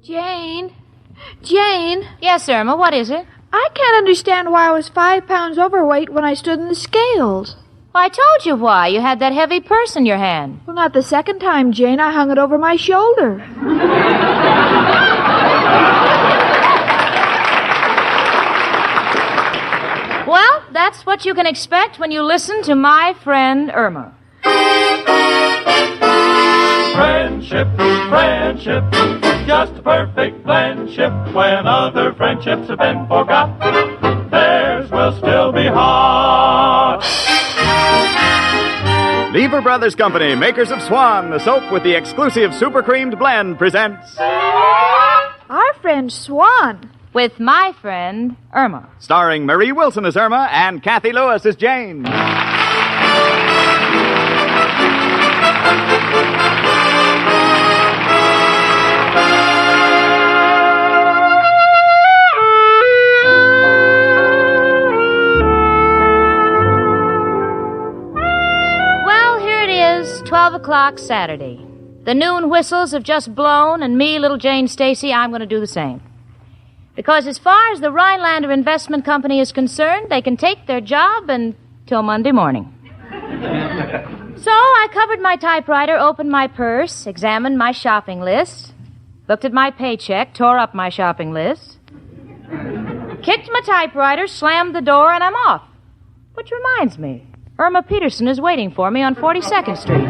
Jane? Jane? Yes, Irma, what is it? I can't understand why I was 5 pounds overweight when I stood in the scales. Well, I told you why. You had that heavy purse in your hand. Well, not the second time, Jane. I hung it over my shoulder. Well, that's what you can expect when you listen to my friend Irma. Friendship, friendship, just a perfect friendship. When other friendships have been forgot, theirs will still be hot. Lever Brothers Company, makers of Swan, the soap with the exclusive super creamed blend, presents Our friend Swan. With my friend Irma. Starring Marie Wilson as Irma and Kathy Lewis as Jane. Well, here it is, 12 o'clock Saturday. The noon whistles have just blown, and me, little Jane Stacy, I'm going to do the same. Because as far as the Rhinelander Investment Company is concerned, they can take their job until Monday morning. So I covered my typewriter, opened my purse, examined my shopping list, looked at my paycheck, tore up my shopping list, kicked my typewriter, slammed the door, and I'm off. Which reminds me, Irma Peterson is waiting for me on 42nd Street.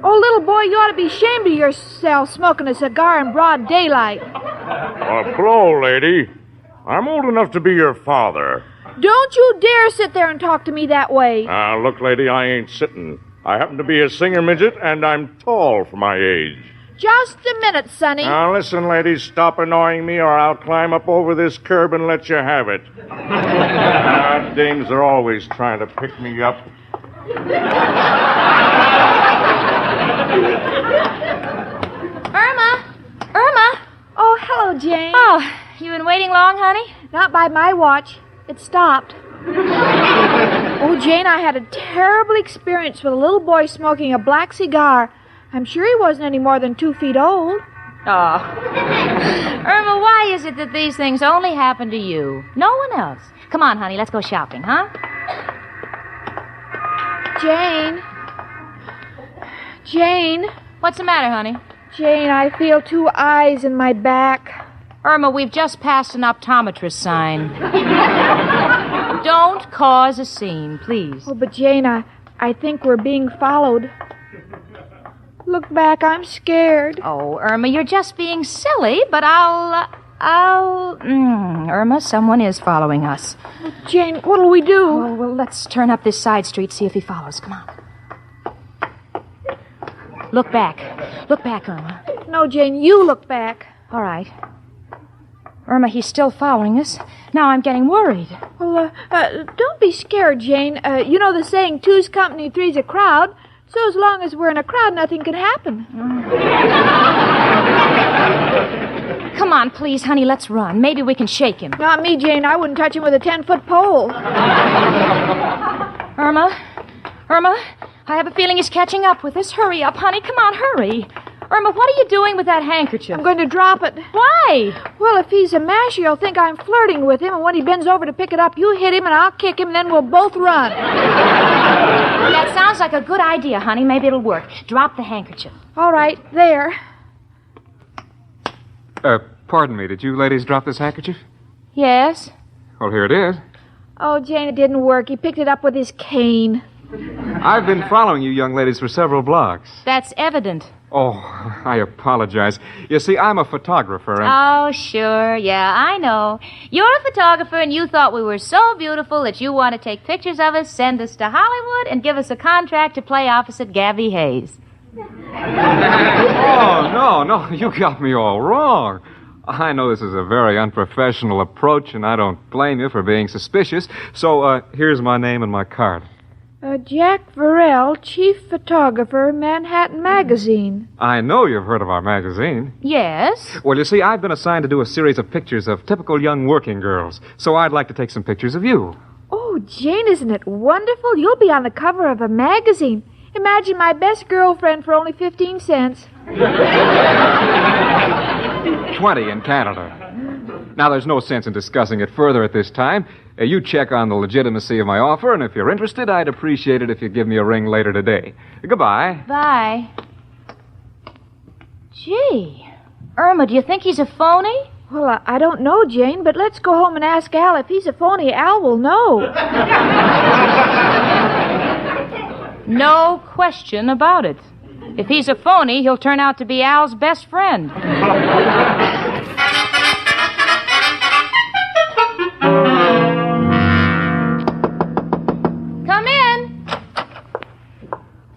Oh, little boy, you ought to be ashamed of yourself smoking a cigar in broad daylight. Hello, lady. I'm old enough to be your father. Don't you dare sit there and talk to me that way. Look, lady, I ain't sitting. I happen to be a singer midget, and I'm tall for my age. Just a minute, Sonny. Now, listen, lady, stop annoying me, or I'll climb up over this curb and let you have it. Dames are always trying to pick me up. Irma! Oh, hello, Jane. Oh, you been waiting long, honey? Not by my watch. It stopped. Oh, Jane, I had a terrible experience with a little boy smoking a black cigar. I'm sure he wasn't any more than 2 feet old. Oh. Irma, why is it that these things only happen to you? No one else. Come on, honey, let's go shopping, huh? Jane. Jane. What's the matter, honey? Jane, I feel 2 eyes in my back. Irma, we've just passed an optometrist sign. Don't cause a scene, please. Oh, but Jane, I think we're being followed. Look back, I'm scared. Oh, Irma, you're just being silly, but Irma, someone is following us. Oh, Jane, what'll we do? Oh, well, let's turn up this side street, see if he follows. Come on. Look back. Look back, Irma. No, Jane, you look back. All right. Irma, he's still following us. Now I'm getting worried. Well, don't be scared, Jane. You know the saying, 2's company, 3's a crowd. So as long as we're in a crowd, nothing can happen. Come on, please, honey, let's run. Maybe we can shake him. Not me, Jane. I wouldn't touch him with a 10-foot pole. Irma, I have a feeling he's catching up with us. Hurry up, honey. Come on, hurry. Irma, what are you doing with that handkerchief? I'm going to drop it. Why? Well, if he's a masher, he'll think I'm flirting with him, and when he bends over to pick it up, you hit him, and I'll kick him, and then we'll both run. That sounds like a good idea, honey. Maybe it'll work. Drop the handkerchief. All right, there. Pardon me, did you ladies drop this handkerchief? Yes? Well, here it is. Oh, Jane, it didn't work. He picked it up with his cane. I've been following you young ladies for several blocks. That's evident. Oh, I apologize. You see, I'm a photographer and... Oh, sure. Yeah, I know. You're a photographer, and you thought we were so beautiful that you want to take pictures of us, send us to Hollywood, and give us a contract to play opposite Gabby Hayes. Oh, no, you got me all wrong. I know this is a very unprofessional approach, and I don't blame you for being suspicious. So, here's my name and my card. Jack Varell, Chief Photographer, Manhattan Magazine. I know you've heard of our magazine. Yes? Well, you see, I've been assigned to do a series of pictures of typical young working girls, so I'd like to take some pictures of you. Oh, Oh, Jane, isn't it wonderful? You'll be on the cover of a magazine. Imagine my best girlfriend for only 15 cents. 20 in Canada. Now, there's no sense in discussing it further at this time. You check on the legitimacy of my offer, and if you're interested, I'd appreciate it if you'd give me a ring later today. Goodbye. Bye. Gee, Irma, do you think he's a phony? Well, I don't know, Jane, but let's go home and ask Al. If he's a phony, Al will know. No question about it. If he's a phony, he'll turn out to be Al's best friend. Come in.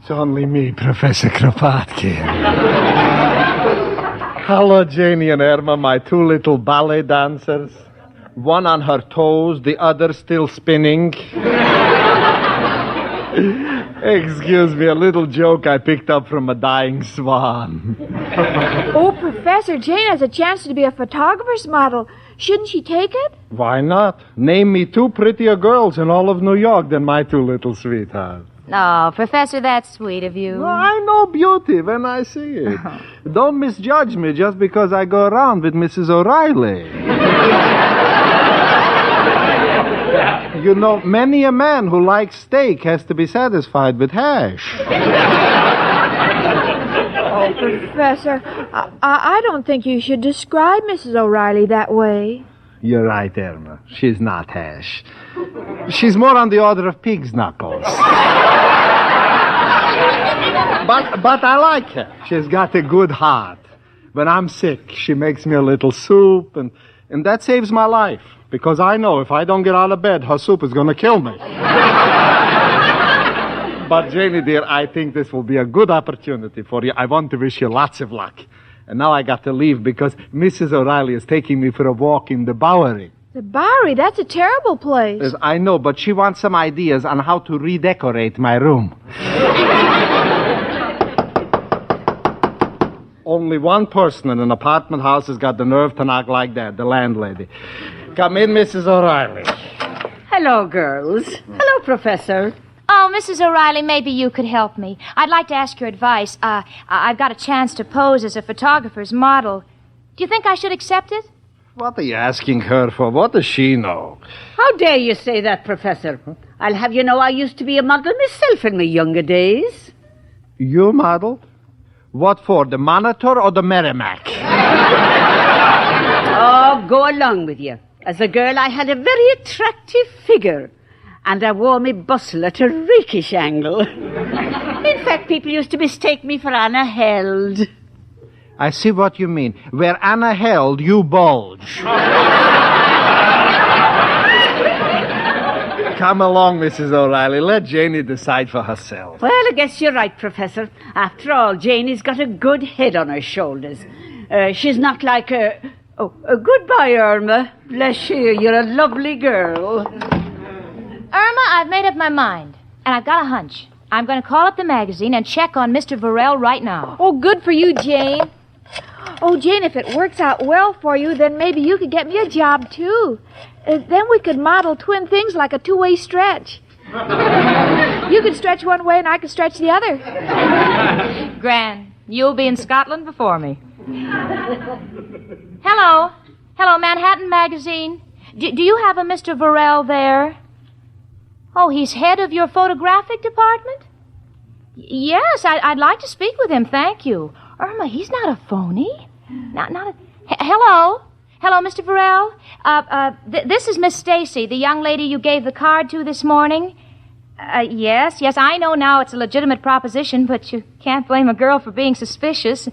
It's only me, Professor Kropotkin. Hello, Janie and Irma, my two little ballet dancers. One on her toes, the other still spinning. Excuse me, a little joke I picked up from a dying swan. Oh, Professor, Jane has a chance to be a photographer's model. Shouldn't she take it? Why not? Name me two prettier girls in all of New York than my two little sweethearts. Oh, Professor, that's sweet of you. Well, I know beauty when I see it. Don't misjudge me just because I go around with Mrs. O'Reilly. You know, many a man who likes steak has to be satisfied with hash. Oh, Professor, I don't think you should describe Mrs. O'Reilly that way. You're right, Irma. She's not hash. She's more on the order of pig's knuckles. But I like her. She's got a good heart. When I'm sick, she makes me a little soup, and that saves my life. Because I know if I don't get out of bed, her soup is going to kill me. But, Janie, dear, I think this will be a good opportunity for you. I want to wish you lots of luck. And now I got to leave because Mrs. O'Reilly is taking me for a walk in the Bowery. The Bowery? That's a terrible place. Yes, I know, but she wants some ideas on how to redecorate my room. Only one person in an apartment house has got the nerve to knock like that, the landlady. Come in, Mrs. O'Reilly. Hello, girls. Hello, Professor. Oh, Mrs. O'Reilly, maybe you could help me. I'd like to ask your advice. I've got a chance to pose as a photographer's model. Do you think I should accept it? What are you asking her for? What does she know? How dare you say that, Professor? I'll have you know I used to be a model myself in my younger days. You modeled? What for, the Monitor or the Merrimack? Oh, go along with you. As a girl, I had a very attractive figure. And I wore my bustle at a rakish angle. In fact, people used to mistake me for Anna Held. I see what you mean. Where Anna held, you bulge. Come along, Mrs. O'Reilly. Let Janie decide for herself. Well, I guess you're right, Professor. After all, Janie's got a good head on her shoulders. She's not like a... Oh, goodbye, Irma. Bless you. You're a lovely girl. Irma, I've made up my mind, and I've got a hunch. I'm going to call up the magazine and check on Mr. Varel right now. Oh, good for you, Jane. Oh, Jane, if it works out well for you, then maybe you could get me a job, too. Then we could model twin things like a two-way stretch. You could stretch one way and I could stretch the other. Gran, you'll be in Scotland before me. Hello. Hello, Manhattan Magazine. Do you have a Mr. Varel there? Oh, he's head of your photographic department? Yes, I'd like to speak with him, thank you. Irma, he's not a phony. Hello? Hello, Mr. Varel? This is Miss Stacy, the young lady you gave the card to this morning. Yes, I know now it's a legitimate proposition, but you can't blame a girl for being suspicious.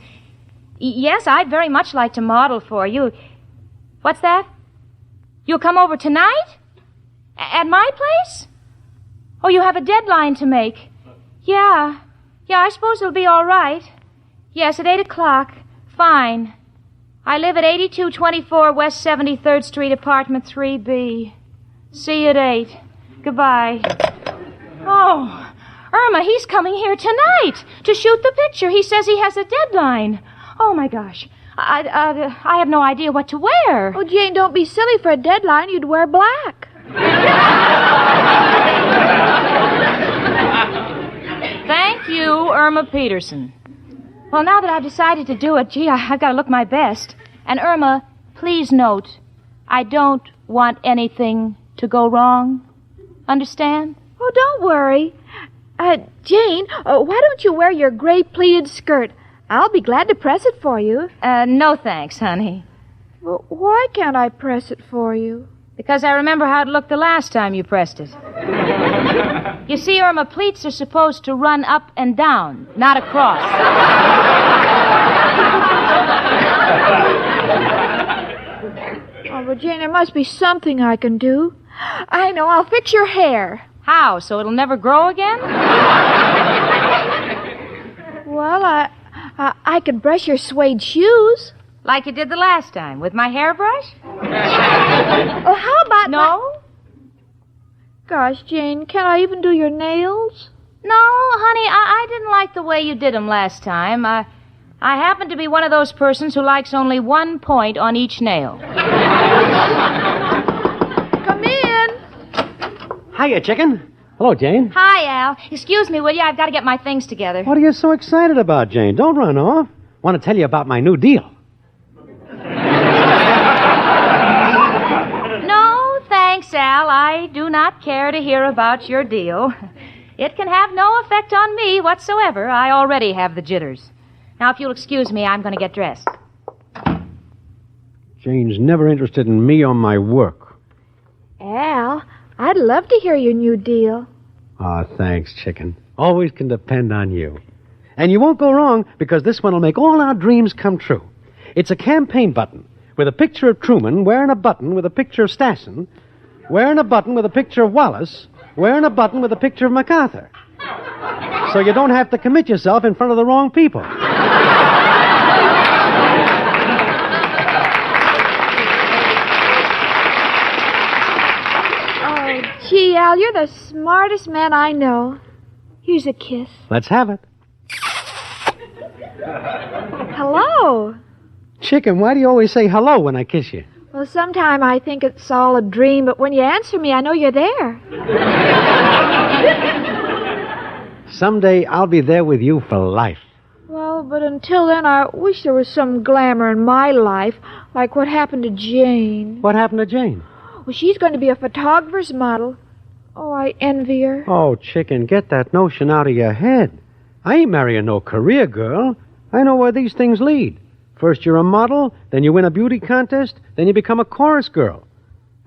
Yes, I'd very much like to model for you. What's that? You'll come over tonight? At my place? Oh, you have a deadline to make. Yeah, I suppose it'll be all right. Yes, at 8 o'clock. Fine. I live at 8224 West 73rd Street, apartment 3B. See you at 8. Goodbye. Oh, Irma, he's coming here tonight to shoot the picture. He says he has a deadline. Oh, my gosh. I have no idea what to wear. Oh, Jane, don't be silly. For a deadline, you'd wear black. Irma Peterson. Well, now that I've decided to do it, I've got to look my best. And Irma, please note, I don't want anything to go wrong. Understand? Oh, don't worry. Jane, why don't you wear your gray pleated skirt? I'll be glad to press it for you. No thanks, honey. Well, why can't I press it for you? Because I remember how it looked the last time you pressed it. You see, Irma, pleats are supposed to run up and down, not across. Oh, but Jane, there must be something I can do. I know, I'll fix your hair. How? So it'll never grow again? Well, I could brush your suede shoes. Like you did the last time, with my hairbrush? Oh, how about... No? Gosh, Jane, can I even do your nails? No, honey, I didn't like the way you did them last time. I happen to be one of those persons who likes only 1 point on each nail. Come in. Hiya, chicken. Hello, Jane. Hi, Al. Excuse me, will you? I've got to get my things together. What are you so excited about, Jane? Don't run off. Want to tell you about my new deal. No, thanks, Al. I do not care to hear about your deal. It can have no effect on me whatsoever. I already have the jitters. Now, if you'll excuse me, I'm going to get dressed. Jane's never interested in me or my work. Al, I'd love to hear your new deal. Ah, thanks, chicken. Always can depend on you. And you won't go wrong, because this one will make all our dreams come true. It's a campaign button with a picture of Truman wearing a button with a picture of Stassen, wearing a button with a picture of Wallace, wearing a button with a picture of MacArthur. So you don't have to commit yourself in front of the wrong people. Oh, gee, Al, you're the smartest man I know. Here's a kiss. Let's have it. Hello. Chicken, why do you always say hello when I kiss you? Well, sometime I think it's all a dream, but when you answer me, I know you're there. Someday I'll be there with you for life. Well, but until then, I wish there was some glamour in my life, like what happened to Jane. What happened to Jane? Well, she's going to be a photographer's model. Oh, I envy her. Oh, chicken, get that notion out of your head. I ain't marrying no career girl. I know where these things lead. First you're a model, then you win a beauty contest, then you become a chorus girl.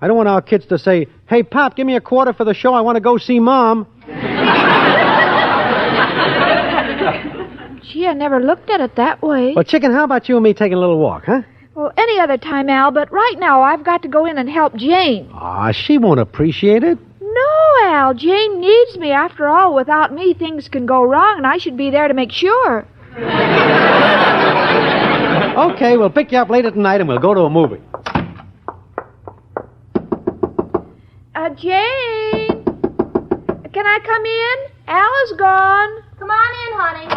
I don't want our kids to say, "Hey, Pop, give me a quarter for the show. I want to go see Mom." Gee, I never looked at it that way. Well, chicken, how about you and me taking a little walk, huh? Well, any other time, Al, but right now I've got to go in and help Jane. Ah, she won't appreciate it. No, Al, Jane needs me. After all, without me, things can go wrong, and I should be there to make sure. Okay, we'll pick you up later tonight and we'll go to a movie. Jane, can I come in? Al is gone. Come on in, honey.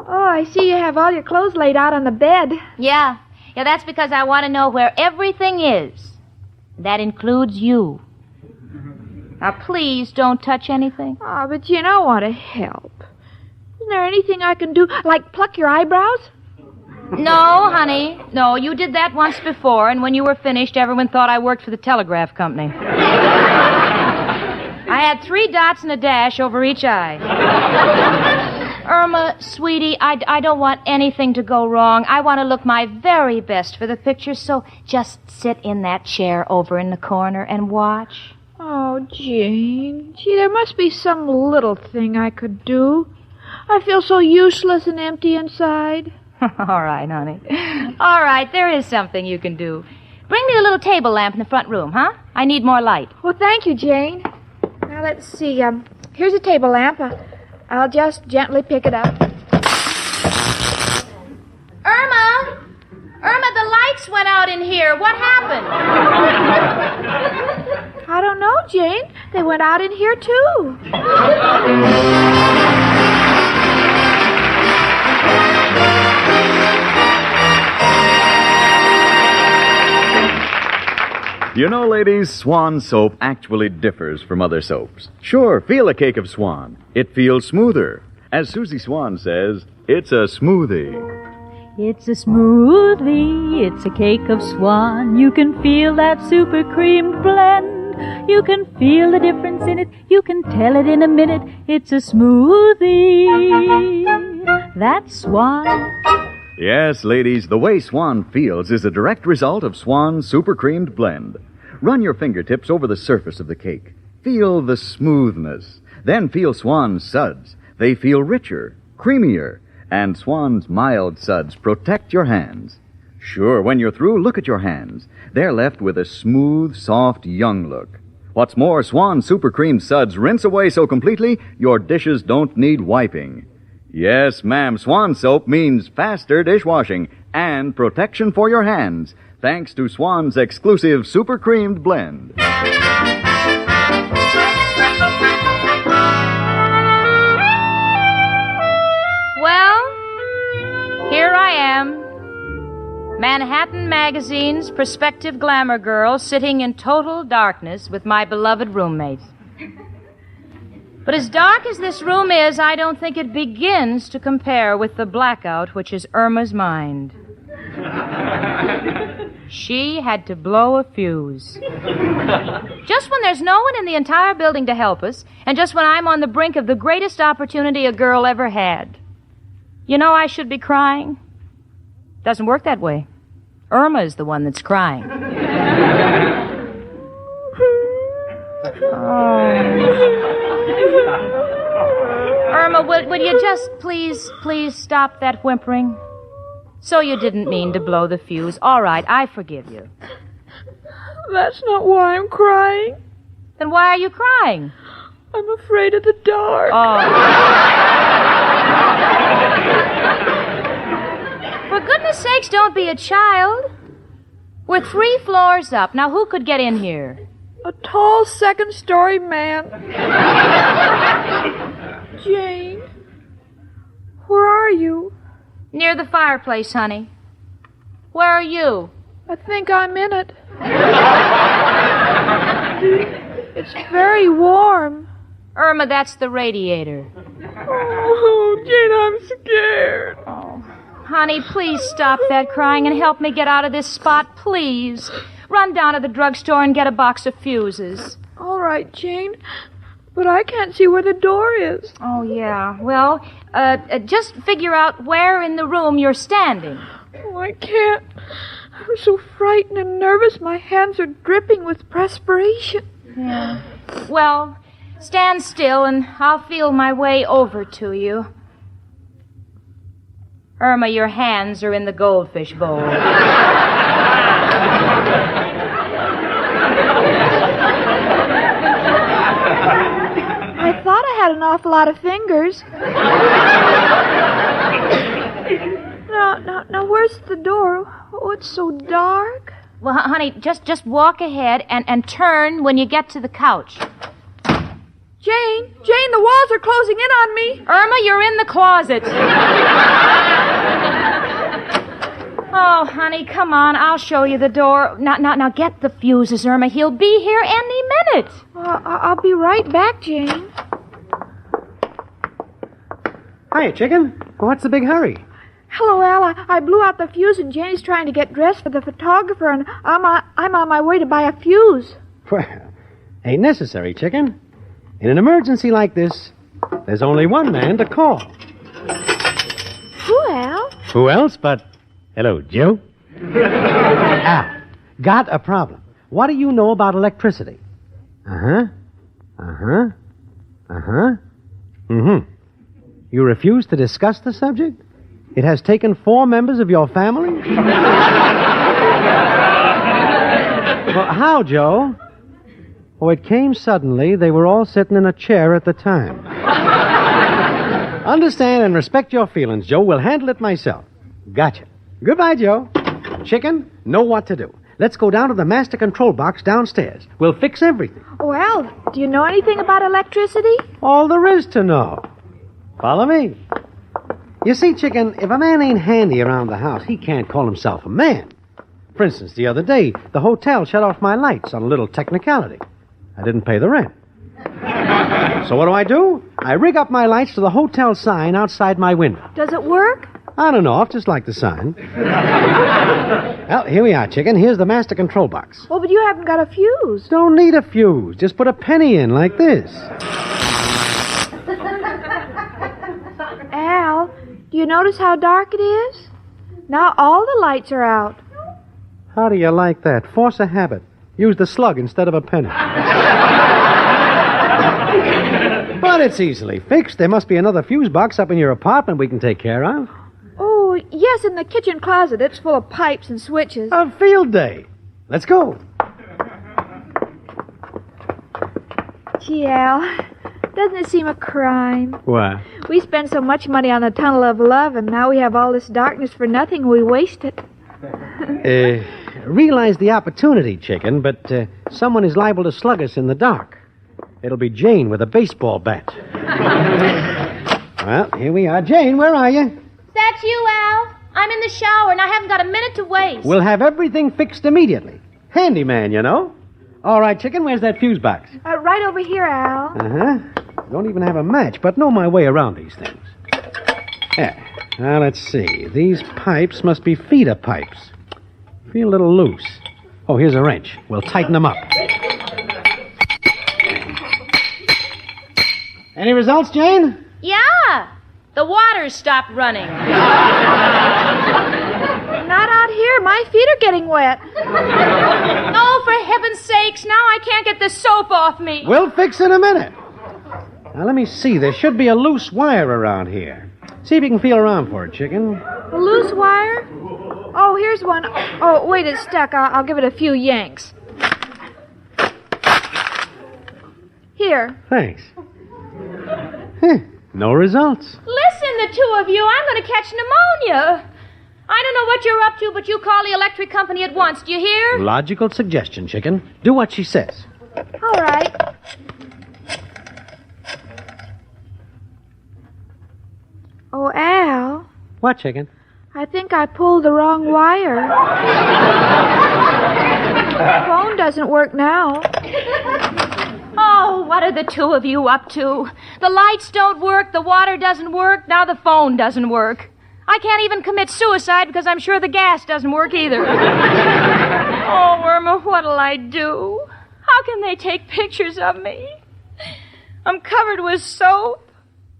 Oh, I see you have all your clothes laid out on the bed. Yeah, that's because I want to know where everything is. That includes you. Now, please don't touch anything. Oh, but Jane, I want to help. Isn't there anything I can do, like pluck your eyebrows? No, honey. No, you did that once before, and when you were finished, everyone thought I worked for the telegraph company. I had 3 dots and a dash over each eye. Irma, sweetie, I don't want anything to go wrong. I want to look my very best for the picture, so just sit in that chair over in the corner and watch. Oh, Jane. Gee, there must be some little thing I could do. I feel so useless and empty inside. All right, honey. All right, there is something you can do. Bring me the little table lamp in the front room, huh? I need more light. Well, thank you, Jane. Now, let's see. Here's a table lamp. I'll just gently pick it up. Irma! Irma, the lights went out in here. What happened? I don't know, Jane. They went out in here, too. You know, ladies, Swan soap actually differs from other soaps. Sure, feel a cake of Swan. It feels smoother. As Susie Swan says, it's a smoothie. It's a smoothie, it's a cake of swan. You can feel that super creamed blend. You can feel the difference in it. You can tell it in a minute. It's a smoothie. That's Swan. Yes, ladies, the way Swan feels is a direct result of Swan's super creamed blend. Run your fingertips over the surface of the cake. Feel the smoothness. Then feel Swan's suds. They feel richer, creamier, and Swan's mild suds protect your hands. Sure, when you're through, look at your hands. They're left with a smooth, soft, young look. What's more, Swan Super Cream Suds rinse away so completely, your dishes don't need wiping. Yes, ma'am, Swan soap means faster dishwashing and protection for your hands, thanks to Swan's exclusive Super Creamed Blend. Well, here I am. Manhattan Magazine's prospective glamour girl sitting in total darkness with my beloved roommates. But as dark as this room is, I don't think it begins to compare with the blackout which is Irma's mind. She had to blow a fuse. Just when there's no one in the entire building to help us, and just when I'm on the brink of the greatest opportunity a girl ever had. You know I should be crying. Doesn't work that way. Irma's the one that's crying. Irma, would you just please stop that whimpering? So you didn't mean to blow the fuse. All right, I forgive you. That's not why I'm crying. Then why are you crying? I'm afraid of the dark. For goodness sakes, don't be a child. We're 3 floors up. Now, who could get in here? A tall second-story man. Jane, where are you? Near the fireplace, honey. Where are you? I think I'm in it. It's very warm. Irma, that's the radiator. Oh, Jane, I'm scared. Oh. Honey, please stop that crying and help me get out of this spot, please. Run down to the drugstore and get a box of fuses. All right, Jane. But I can't see where the door is. Oh, yeah. Well, just figure out where in the room you're standing. Oh, I can't. I'm so frightened and nervous. My hands are dripping with perspiration. Yeah. Well, stand still and I'll feel my way over to you. Irma, your hands are in the goldfish bowl. I thought I had an awful lot of fingers. Now, where's the door? Oh, it's so dark. Well, honey, just walk ahead and turn when you get to the couch. Jane, the walls are closing in on me. Irma, you're in the closet. Oh, honey, come on. I'll show you the door. Now, get the fuses, Irma. He'll be here any minute. I'll be right back, Jane. Hiya, chicken. What's the big hurry? Hello, Al. I blew out the fuse, and Jane's trying to get dressed for the photographer, and I'm on my way to buy a fuse. Well, ain't necessary, chicken. In an emergency like this, there's only one man to call. Who, Al? Who else but... Hello, Joe? Al, got a problem. What do you know about electricity? You refuse to discuss the subject? It has taken 4 members of your family? Well, how, Joe? Oh, it came suddenly. They were all sitting in a chair at the time. Understand and respect your feelings, Joe. We'll handle it myself. Gotcha. Goodbye, Joe. Chicken, know what to do. Let's go down to the master control box downstairs. We'll fix everything. Oh, Al, do you know anything about electricity? All there is to know. Follow me. You see, Chicken, if a man ain't handy around the house, he can't call himself a man. For instance, the other day, the hotel shut off my lights on a little technicality. I didn't pay the rent. So what do? I rig up my lights to the hotel sign outside my window. Does it work? On and off, just like the sign. Well, here we are, Chicken. Here's the master control box. Oh, but you haven't got a fuse. Don't need a fuse. Just put a penny in like this. Al, do you notice how dark it is? Now all the lights are out. How do you like that? Force a habit. Use the slug instead of a penny. But it's easily fixed. There must be another fuse box up in your apartment we can take care of. Oh, yes, in the kitchen closet. It's full of pipes and switches. A field day. Let's go. Gee, Al, doesn't it seem a crime? What? We spend so much money on the tunnel of love, and now we have all this darkness for nothing. We waste it. Realize the opportunity, Chicken, but someone is liable to slug us in the dark. It'll be Jane with a baseball bat. Well, here we are. Jane, where are you? That's you, Al. I'm in the shower, and I haven't got a minute to waste. We'll have everything fixed immediately. Handyman, you know. All right, Chicken, where's that fuse box? Right over here, Al. Uh-huh. Don't even have a match, but know my way around these things. Yeah. Now, let's see. These pipes must be feeder pipes. Feel a little loose. Oh, here's a wrench. We'll tighten them up. Any results, Jane? Yeah. The water's stopped running. Not out here. My feet are getting wet. Oh, for heaven's sakes, now I can't get the soap off me. We'll fix it in a minute. Now, let me see. There should be a loose wire around here. See if you can feel around for it, Chicken. A loose wire? Oh, here's one. Oh, wait, it's stuck. I'll give it a few yanks. Here. Thanks. No results. Listen, the two of you, I'm going to catch pneumonia. I don't know what you're up to, but you call the electric company at once. Do you hear? Logical suggestion, Chicken. Do what she says. All right. Oh, Al, What, Chicken? I think I pulled the wrong wire. The phone doesn't work now. Oh, what are the two of you up to? The lights don't work, the water doesn't work, now the phone doesn't work. I can't even commit suicide because I'm sure the gas doesn't work either. Oh, Irma, what'll I do? How can they take pictures of me? I'm covered with soap.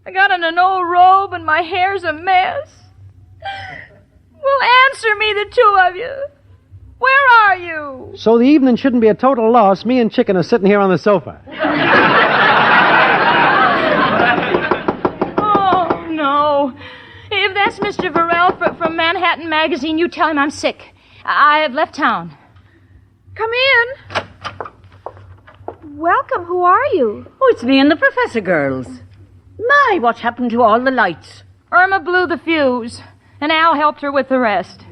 I got on an old robe and my hair's a mess. Well, answer me, the two of you. Where are you? So the evening shouldn't be a total loss. Me and Chicken are sitting here on the sofa. Oh, no. If that's Mr. Varell from Manhattan Magazine, you tell him I'm sick. I have left town. Come in. Welcome. Who are you? Oh, it's me and the professor girls. My, what happened to all the lights? Irma blew the fuse, and Al helped her with the rest.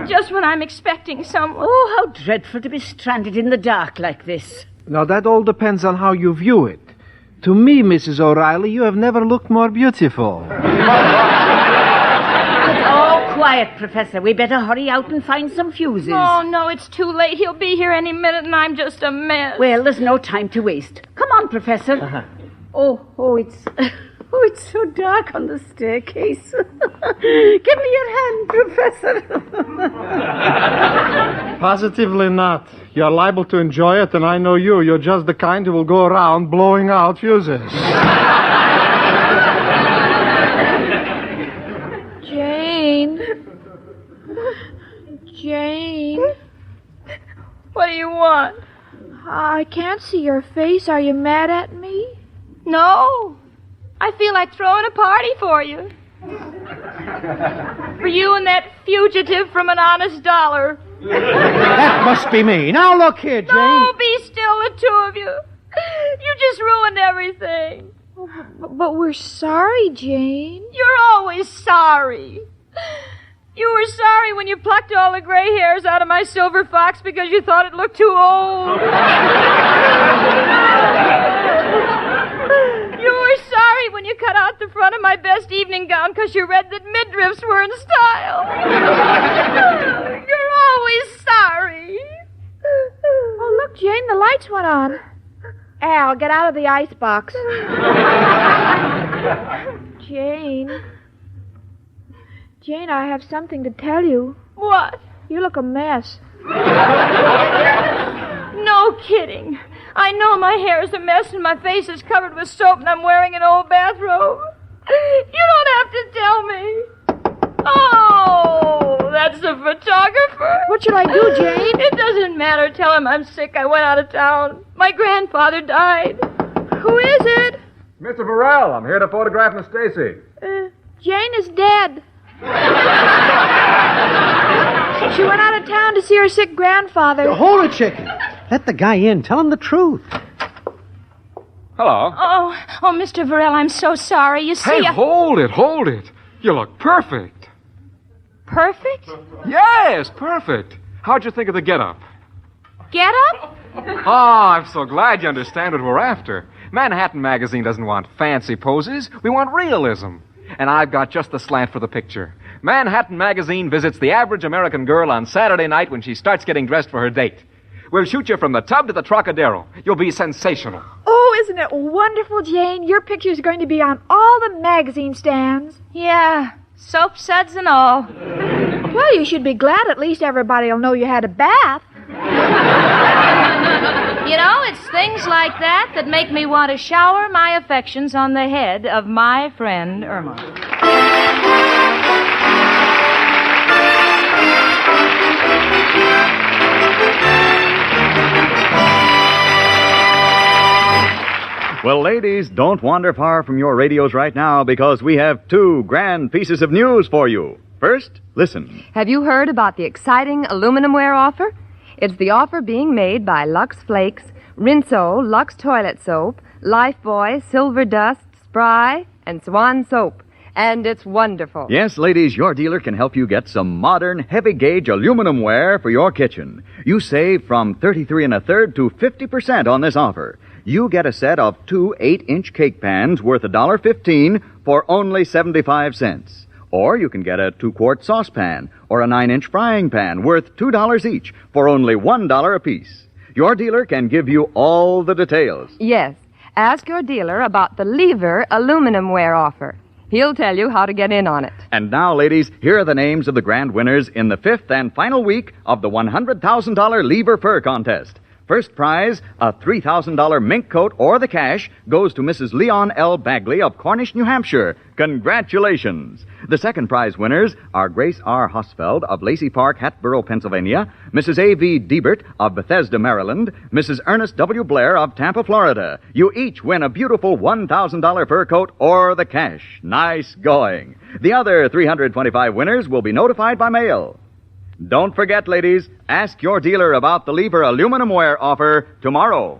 Just when I'm expecting someone. Oh, how dreadful to be stranded in the dark like this. Now, that all depends on how you view it. To me, Mrs. O'Reilly, you have never looked more beautiful. Oh, quiet, Professor. We better hurry out and find some fuses. Oh, no, it's too late. He'll be here any minute, and I'm just a mess. Well, there's no time to waste. Come on, Professor. Uh-huh. It's so dark on the staircase. Give me your hand, Professor. Positively not. You're liable to enjoy it, and I know you. You're just the kind who will go around blowing out fuses. Jane. Jane. What do you want? I can't see your face. Are you mad at me? No. I feel like throwing a party for you. For you and that fugitive from an honest dollar. That must be me. Now look here, Jane. No, be still, the two of you. You just ruined everything. But we're sorry, Jane. You're always sorry. You were sorry when you plucked all the gray hairs out of my silver fox because you thought it looked too old. You were sorry when you cut out the front of my best evening gown because you read that midriffs were in style. You're always sorry. Oh, look, Jane, the lights went on. Al, get out of the icebox. Jane. Jane, I have something to tell you. What? You look a mess. No kidding. I know my hair is a mess and my face is covered with soap and I'm wearing an old bathrobe. You don't have to tell me. Oh, that's the photographer. What should I do, Jane? It doesn't matter. Tell him I'm sick. I went out of town. My grandfather died. Who is it? Mr. Burrell, I'm here to photograph Miss Stacy. Jane is dead. She went out of town to see her sick grandfather. Hold it, Chicken. Let the guy in. Tell him the truth. Hello. Oh, Mr. Burrell, I'm so sorry. You see, Hey, hold it. You look perfect. Perfect? Yes, perfect. How'd you think of the get-up? Get up? Oh, I'm so glad you understand what we're after. Manhattan Magazine doesn't want fancy poses. We want realism. And I've got just the slant for the picture. Manhattan Magazine visits the average American girl on Saturday night when she starts getting dressed for her date. We'll shoot you from the tub to the Trocadero. You'll be sensational. Oh, isn't it wonderful, Jane? Your picture's going to be on all the magazine stands. Yeah, soap suds and all. Well, you should be glad at least everybody will know you had a bath. You know, it's things like that that make me want to shower my affections on the head of my friend Irma. Well, ladies, don't wander far from your radios right now because we have two grand pieces of news for you. First, listen. Have you heard about the exciting aluminum ware offer? It's the offer being made by Lux Flakes, Rinso, Lux Toilet Soap, Lifebuoy, Silver Dust, Spry, and Swan Soap. And it's wonderful. Yes, ladies, your dealer can help you get some modern, heavy-gauge aluminum ware for your kitchen. You save from 33 1/3 to 50% on this offer. You get a set of two 8-inch cake pans worth $1.15 for only 75 cents. Or you can get a 2-quart saucepan or a 9-inch frying pan worth $2 each for only $1 apiece. Your dealer can give you all the details. Yes. Ask your dealer about the Lever aluminum ware offer. He'll tell you how to get in on it. And now, ladies, here are the names of the grand winners in the 5th and final week of the $100,000 Lever Fur Contest. First prize, a $3,000 mink coat or the cash, goes to Mrs. Leon L. Bagley of Cornish, New Hampshire. Congratulations. The second prize winners are Grace R. Hosfeld of Lacey Park, Hatboro, Pennsylvania, Mrs. A.V. Diebert of Bethesda, Maryland, Mrs. Ernest W. Blair of Tampa, Florida. You each win a beautiful $1,000 fur coat or the cash. Nice going. The other 325 winners will be notified by mail. Don't forget, ladies, ask your dealer about the Lever aluminum ware offer tomorrow.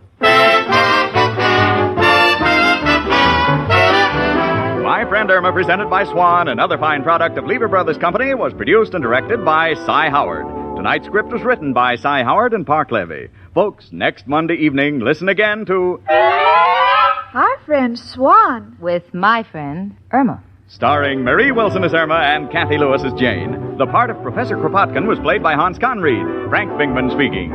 My Friend Irma, presented by Swan, another fine product of Lever Brothers Company, was produced and directed by Cy Howard. Tonight's script was written by Cy Howard and Park Levy. Folks, next Monday evening, listen again to Our friend Swan. With my friend Irma. Starring Marie Wilson as Irma and Kathy Lewis as Jane. The part of Professor Kropotkin was played by Hans Conried. Frank Bingman speaking.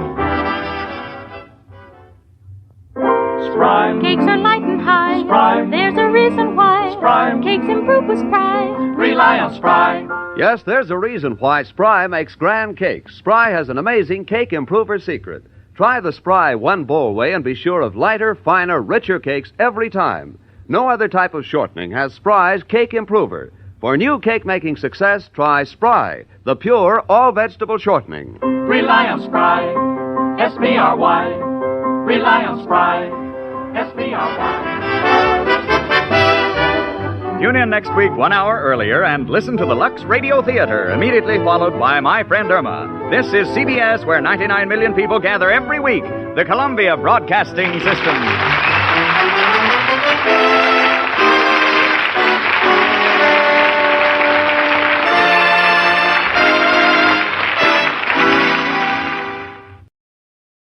Sprime. Cakes are light and high. Sprime. There's a reason why. Sprime. Cakes improve with Spry. Rely on Spry. Yes, there's a reason why Spry makes grand cakes. Spry has an amazing cake improver secret. Try the Spry one bowl way and be sure of lighter, finer, richer cakes every time. No other type of shortening has Spry's Cake Improver. For new cake-making success, try Spry, the pure, all-vegetable shortening. Rely on Spry. S-P-R-Y. Rely on Spry. S-P-R-Y. Tune in next week 1 hour earlier and listen to the Lux Radio Theater, immediately followed by My Friend Irma. This is CBS, where 99 million people gather every week, the Columbia Broadcasting System.